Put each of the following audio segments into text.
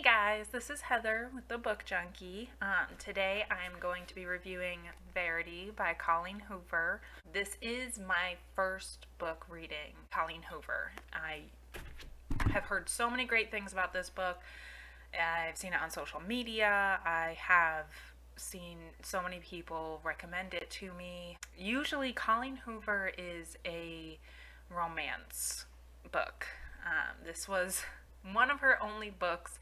Guys, this is Heather with the Book Junkie. Today I'm going to be reviewing Verity by Colleen Hoover. This is my first book reading Colleen Hoover. I have heard so many great things about this book. I've seen it on social media. I have seen so many people recommend it to me. Usually Colleen Hoover is a romance book. This was one of her only books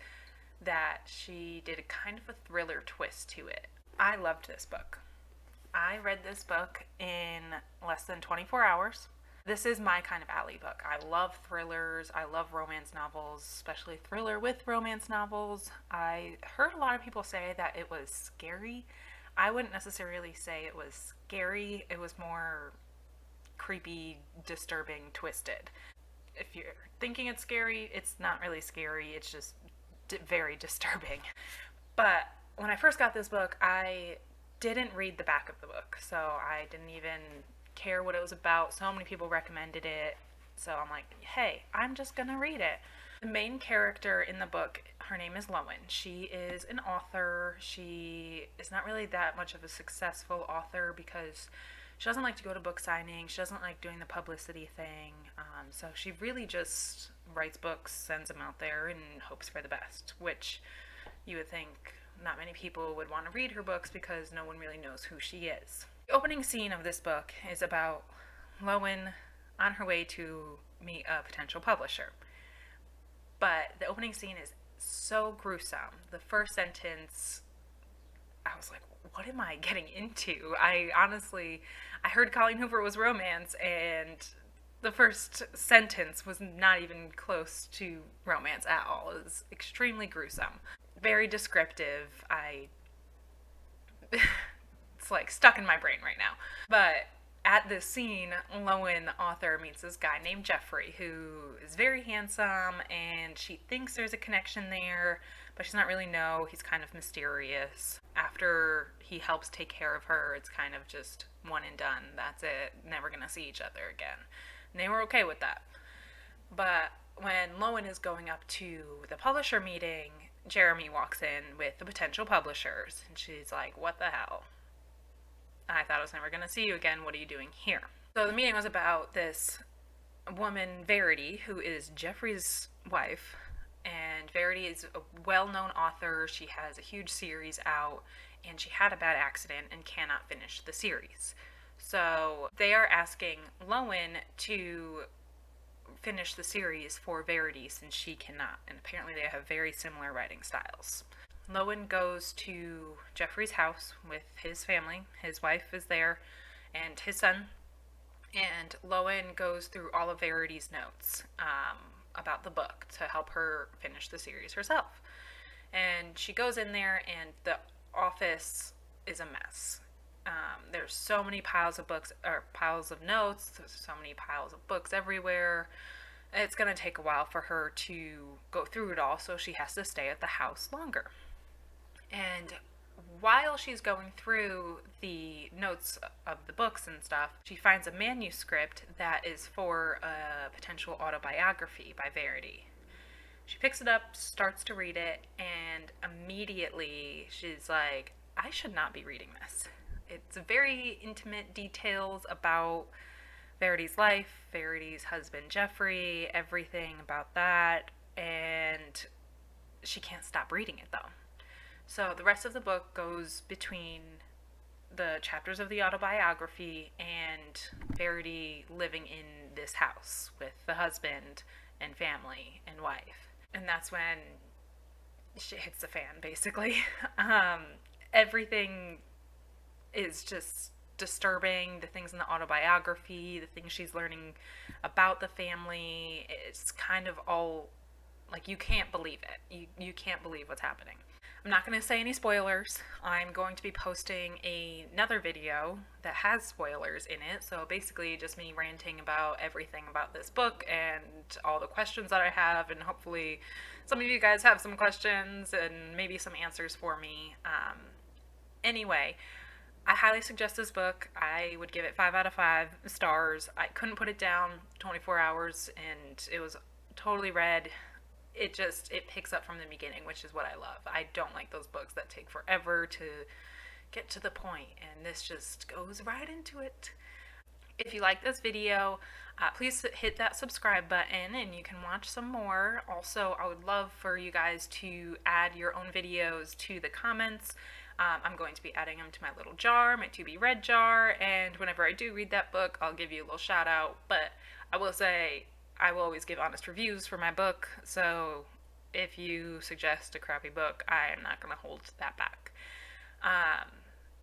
that she did a kind of a thriller twist to it. I loved this book. I read this book in less than 24 hours. This is my kind of alley book. I love thrillers. I love romance novels, especially thriller with romance novels. I heard a lot of people say that it was scary. I wouldn't necessarily say it was scary. It was more creepy, disturbing, twisted. If you're thinking it's scary, it's not really scary. It's just very disturbing. But when I first got this book, I didn't read the back of the book, so I didn't even care what it was about. So many people recommended it, so I'm like, hey, I'm just gonna read it. The main character in the book, her name is Lowen. She is an author. She is not really that much of a successful author because she doesn't like to go to book signings. She doesn't like doing the publicity thing. So she really just writes books, sends them out there, and hopes for the best, which you would think not many people would want to read her books because no one really knows who she is. The opening scene of this book is about Lowen on her way to meet a potential publisher. But the opening scene is so gruesome. The first sentence, I was like, what am I getting into? I heard Colleen Hoover was romance, and the first sentence was not even close to romance at all. It was extremely gruesome. Very descriptive. It's like stuck in my brain right now. But at this scene, Lowen, the author, meets this guy named Jeffrey who is very handsome, and she thinks there's a connection there, but she's not really know. He's kind of mysterious. After he helps take care of her, it's kind of just one and done. That's it. Never gonna see each other again. And they were okay with that. But when Lowen is going up to the publisher meeting, Jeremy walks in with the potential publishers, and she's like, what the hell? I thought I was never going to see you again. What are you doing here? So the meeting was about this woman, Verity, who is Jeffrey's wife. And Verity is a well-known author. She has a huge series out, and she had a bad accident and cannot finish the series. So they are asking Lowen to finish the series for Verity since she cannot. And apparently they have very similar writing styles. Lowen goes to Jeffrey's house with his family. His wife is there and his son. And Lowen goes through all of Verity's notes about the book to help her finish the series herself. And she goes in there, and the office is a mess. There's so many piles of books, or piles of notes, there's so many piles of books everywhere. It's going to take a while for her to go through it all, so she has to stay at the house longer. And while she's going through the notes of the books and stuff, she finds a manuscript that is for a potential autobiography by Verity. She picks it up, starts to read it, and immediately she's like, I should not be reading this. It's very intimate details about Verity's life, Verity's husband Jeffrey, everything about that, and she can't stop reading it though. So the rest of the book goes between the chapters of the autobiography and Verity living in this house with the husband and family and wife. And that's when shit hits the fan, basically. Everything is just disturbing. The things in the autobiography, the things she's learning about the family, it's kind of all like you can't believe it. You can't believe what's happening. I'm not going to say any spoilers. I'm going to be posting another video that has spoilers in it. So basically just me ranting about everything about this book and all the questions that I have, and hopefully some of you guys have some questions and maybe some answers for me. Anyway, I highly suggest this book. I would give it 5 out of 5 stars. I couldn't put it down 24 hours, and it was totally read it picks up from the beginning, which is what I love. I don't like those books that take forever to get to the point, and this just goes right into it. If you like this video, please hit that subscribe button and you can watch some more. Also, I would love for you guys to add your own videos to the comments. I'm going to be adding them to my little jar, my to be read jar, and whenever I do read that book, I'll give you a little shout out. But I will say, I will always give honest reviews for my book, so if you suggest a crappy book, I am not going to hold that back.